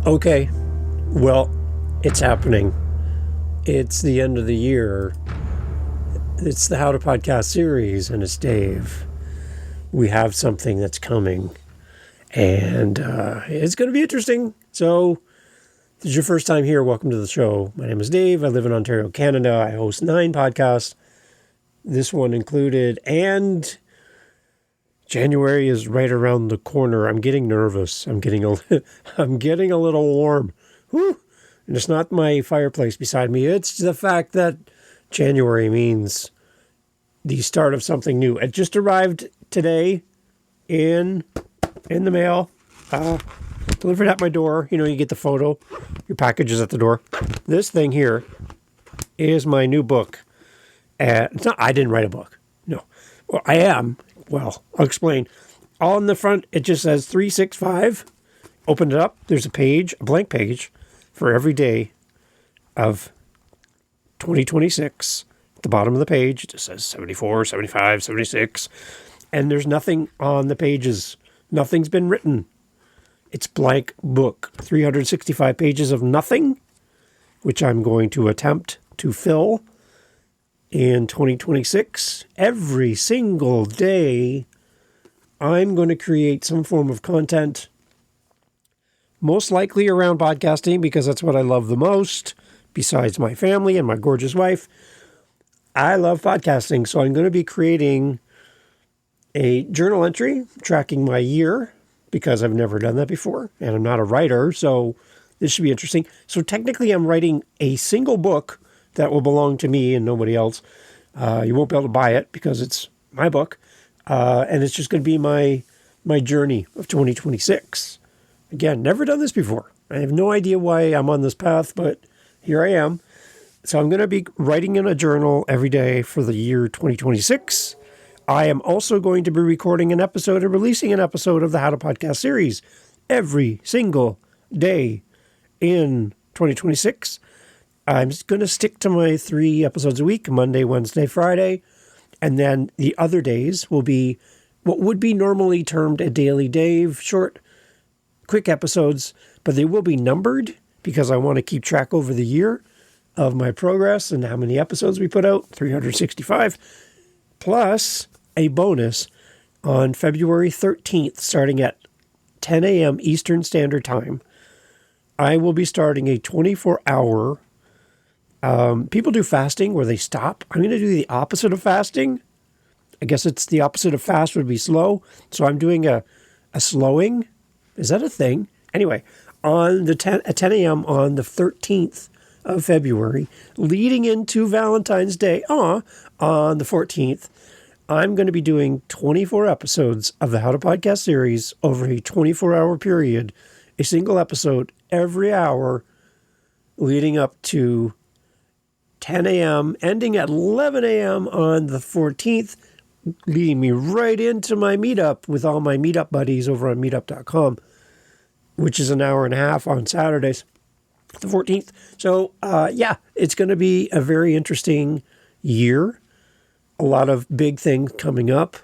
Okay, well, it's happening. It's the end of the year. It's the How to Podcast series, and it's Dave. We have something that's coming, and it's going to be interesting. So, if this is your first time here, welcome to the show. My name is Dave. I live in Ontario, Canada. I host 9 podcasts, this one included, and January is right around the corner. I'm getting nervous. I'm getting a little warm. Whew. And it's not my fireplace beside me. It's the fact that January means the start of something new. It just arrived today in the mail, delivered at my door. You know, you get the photo. Your package is at the door. This thing here is my new book. It's not. I didn't write a book. No. Well, I am. Well, I'll explain. On the front, it just says 365. Open it up. There's a page, a blank page, for every day of 2026. At the bottom of the page, it just says 74, 75, 76. And there's nothing on the pages. Nothing's been written. It's blank book. 365 pages of nothing, which I'm going to attempt to fill in 2026. Every single day, I'm going to create some form of content, most likely around podcasting, because that's what I love the most, besides my family and my gorgeous wife. I love podcasting, so I'm going to be creating a journal entry tracking my year, because I've never done that before, and I'm not a writer, so this should be interesting. So technically, I'm writing a single book that will belong to me and nobody else. You won't be able to buy it because it's my book. And it's just going to be my journey of 2026. Again, never done this before. I have no idea why I'm on this path, but here I am. So I'm going to be writing in a journal every day for the year 2026. I am also going to be recording an episode and releasing an episode of the How to Podcast series every single day in 2026. I'm going to stick to my 3 episodes a week, Monday, Wednesday, Friday. And then the other days will be what would be normally termed a Daily Dave, short, quick episodes, but they will be numbered because I want to keep track over the year of my progress and how many episodes we put out, 365, plus a bonus on February 13th, starting at 10 a.m. Eastern Standard Time. I will be starting a 24-hour people do fasting where they stop. I'm going to do the opposite of fasting. I guess it's the opposite of fast would be slow. So I'm doing a slowing. Is that a thing? Anyway, at 10 a.m. on the 13th of February, leading into Valentine's Day, on the 14th, I'm going to be doing 24 episodes of the How to Podcast series over a 24-hour period, a single episode every hour leading up to 10 a.m., ending at 11 a.m. on the 14th, leading me right into my meetup with all my meetup buddies over on meetup.com, which is an hour and a half on Saturdays, the 14th. So, it's going to be a very interesting year. A lot of big things coming up.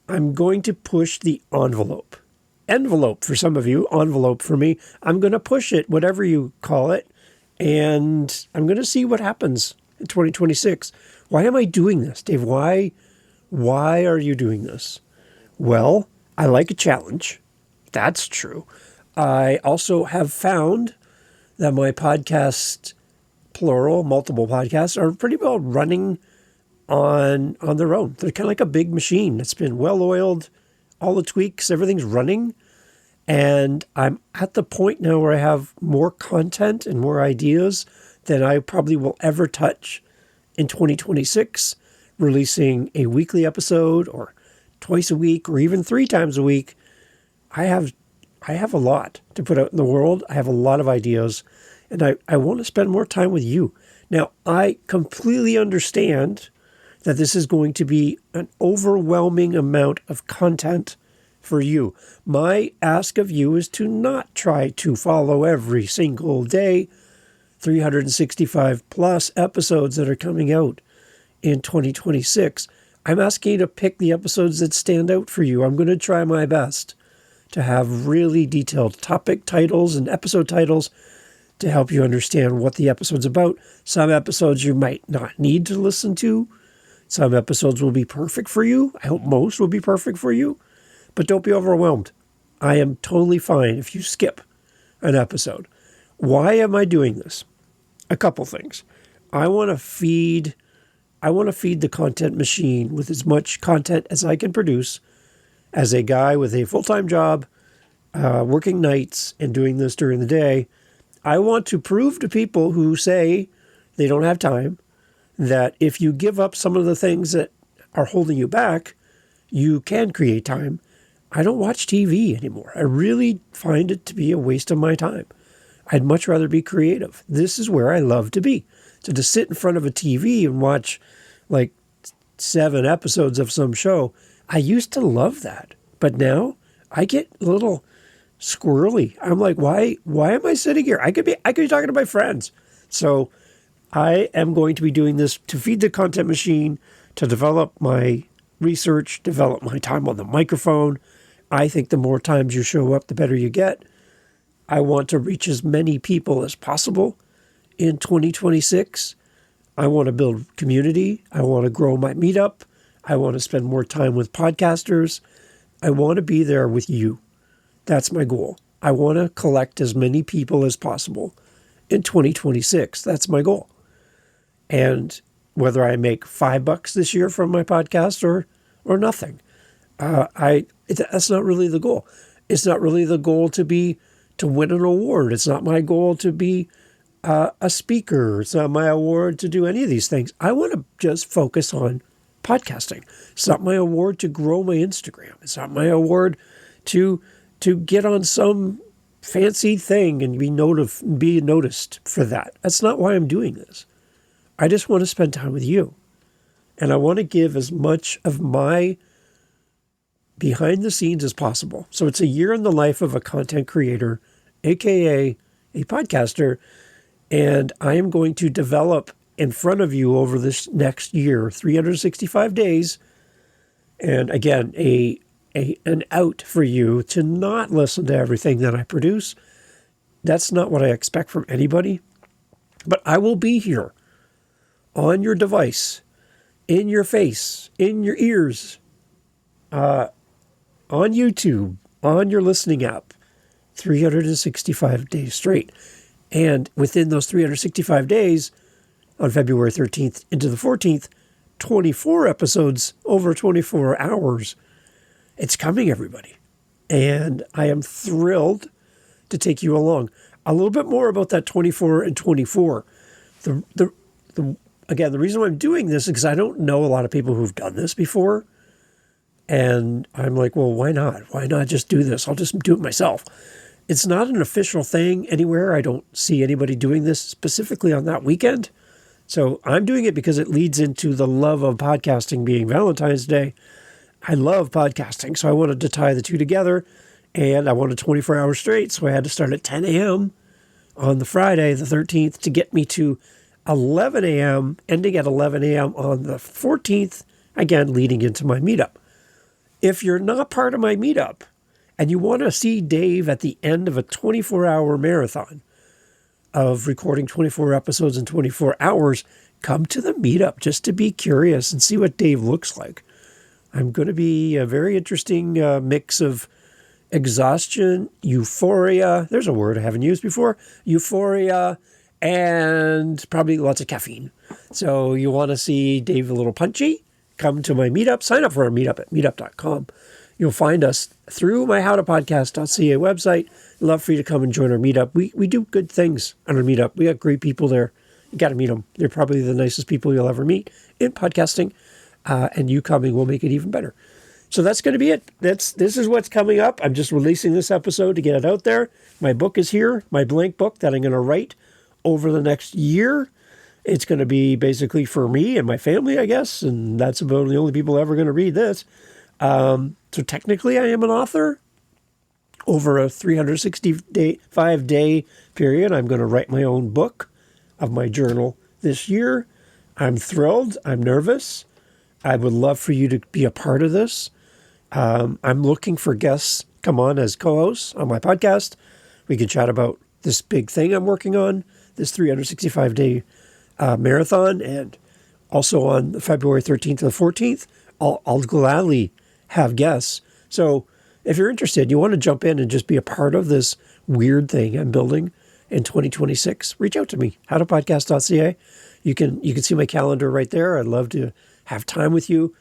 I'm going to push the envelope. Envelope for some of you, envelope for me. I'm going to push it, whatever you call it. And I'm going to see what happens in 2026. Why am I doing this, Dave? Why are you doing this? Well, I like a challenge. That's true. I also have found that my podcast, plural, multiple podcasts, are pretty well running on their own. They're kind of like a big machine. It's been well-oiled, all the tweaks, everything's running. And I'm at the point now where I have more content and more ideas than I probably will ever touch in 2026, releasing a weekly episode or twice a week or even 3 times a week. I have a lot to put out in the world. I have a lot of ideas, and I want to spend more time with you. Now, I completely understand that this is going to be an overwhelming amount of content for you. My ask of you is to not try to follow every single day, 365 plus episodes that are coming out in 2026. I'm asking you to pick the episodes that stand out for you. I'm going to try my best to have really detailed topic titles and episode titles to help you understand what the episode's about. Some episodes you might not need to listen to. Some episodes will be perfect for you. I hope most will be perfect for you. But don't be overwhelmed. I am totally fine if you skip an episode. Why am I doing this? A couple things. I want to feed the content machine with as much content as I can produce as a guy with a full-time job, working nights and doing this during the day. I want to prove to people who say they don't have time that if you give up some of the things that are holding you back, you can create time. I don't watch TV anymore. I really find it to be a waste of my time. I'd much rather be creative. This is where I love to be. So to sit in front of a TV and watch like 7 episodes of some show, I used to love that. But now I get a little squirrely. I'm like, why am I sitting here? I could be talking to my friends. So I am going to be doing this to feed the content machine, to develop my research, develop my time on the microphone. I think the more times you show up, the better you get. I want to reach as many people as possible in 2026. I want to build community. I want to grow my meetup. I want to spend more time with podcasters. I want to be there with you. That's my goal. I want to collect as many people as possible in 2026. That's my goal. And whether I make $5 this year from my podcast or nothing, that's not really the goal. It's not really the goal to win an award. It's not my goal to be a speaker. It's not my award to do any of these things. I want to just focus on podcasting. It's not my award to grow my Instagram. It's not my award to get on some fancy thing and be noticed for that. That's not why I'm doing this. I just want to spend time with you. And I want to give as much of my behind the scenes as possible. So it's a year in the life of a content creator, aka a podcaster, and I am going to develop in front of you over this next year, 365 days, and again, an out for you to not listen to everything that I produce. That's not what I expect from anybody, but I will be here on your device, in your face, in your ears, on YouTube, on your listening app, 365 days straight. And within those 365 days, on February 13th into the 14th, 24 episodes over 24 hours. It's coming, everybody. And I am thrilled to take you along. A little bit more about that 24 and 24. Again, the reason why I'm doing this is because I don't know a lot of people who've done this before. And I'm like, well, why not? Why not just do this? I'll just do it myself. It's not an official thing anywhere. I don't see anybody doing this specifically on that weekend. So I'm doing it because it leads into the love of podcasting being Valentine's Day. I love podcasting, so I wanted to tie the two together, and I wanted 24 hours straight, so I had to start at 10 a.m. on the Friday, the 13th, to get me to 11 a.m., ending at 11 a.m. on the 14th, again, leading into my meetup. If you're not part of my meetup, and you want to see Dave at the end of a 24-hour marathon of recording 24 episodes in 24 hours, come to the meetup just to be curious and see what Dave looks like. I'm going to be a very interesting mix of exhaustion, euphoria, there's a word I haven't used before, euphoria, and probably lots of caffeine. So you want to see Dave a little punchy? Come to my meetup. Sign up for our meetup at meetup.com. You'll find us through my howtopodcast.ca website. Love for you to come and join our meetup. We do good things on our meetup. We got great people there. You got to meet them. They're probably the nicest people you'll ever meet in podcasting. And you coming will make it even better. So that's going to be it. This is what's coming up. I'm just releasing this episode to get it out there. My book is here, my blank book that I'm going to write over the next year. It's going to be basically for me and my family, I guess. And that's about the only people ever going to read this. So technically I am an author. Over a 365-day period, I'm going to write my own book of my journal this year. I'm thrilled. I'm nervous. I would love for you to be a part of this. I'm looking for guests come on as co-hosts on my podcast. We can chat about this big thing I'm working on, this 365-day marathon, and also on February 13th to the 14th, I'll gladly have guests. So if you're interested, you want to jump in and just be a part of this weird thing I'm building in 2026, reach out to me, howtopodcast.ca. You can see my calendar right there. I'd love to have time with you.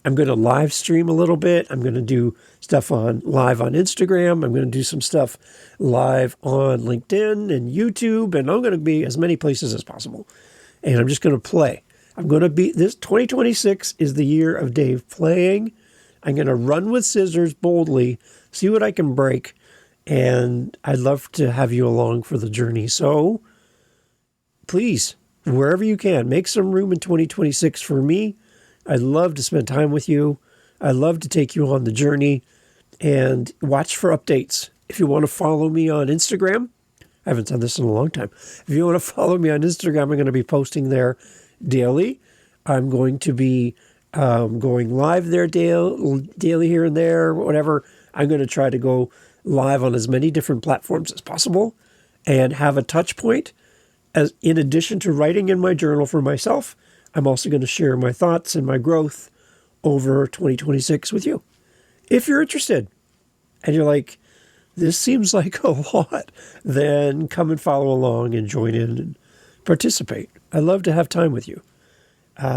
I'm going to live stream a little bit. I'm going to do stuff live on Instagram. I'm going to do some stuff live on LinkedIn and YouTube, and I'm going to be as many places as possible. And I'm just going to play. This 2026 is the year of Dave playing. I'm going to run with scissors boldly, see what I can break, and I'd love to have you along for the journey. So please, wherever you can, make some room in 2026 for me. I'd love to spend time with you. I'd love to take you on the journey and watch for updates. If you want to follow me on Instagram, I haven't done this in a long time. If you want to follow me on Instagram, I'm going to be posting there daily. I'm going to be going live there daily here and there, whatever. I'm going to try to go live on as many different platforms as possible and have a touch point. As in addition to writing in my journal for myself, I'm also going to share my thoughts and my growth over 2026 with you. If you're interested and you're like, this seems like a lot, then come and follow along and join in and participate. I'd love to have time with you.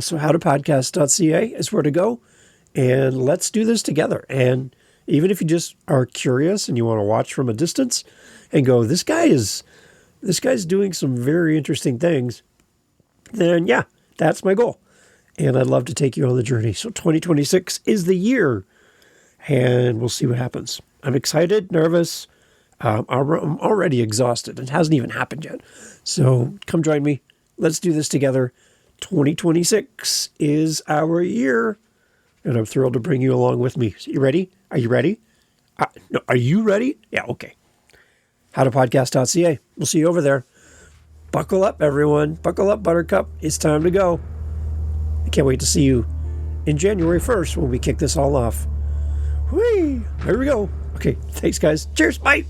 So howtopodcast.ca is where to go, and let's do this together. And even if you just are curious and you want to watch from a distance and go, this guy's doing some very interesting things, then yeah, that's my goal. And I'd love to take you on the journey. So 2026 is the year, and we'll see what happens. I'm excited, nervous. I'm already exhausted. It hasn't even happened yet. So come join me. Let's do this together. 2026 is our year, and I'm thrilled to bring you along with me. So you ready? Are you ready? No, are you ready? Yeah, okay. howtopodcast.ca. We'll see you over there. Buckle up, everyone. Buckle up, Buttercup. It's time to go. I can't wait to see you in January 1st when we kick this all off. Whee! Here we go. Okay, thanks, guys. Cheers. Bye.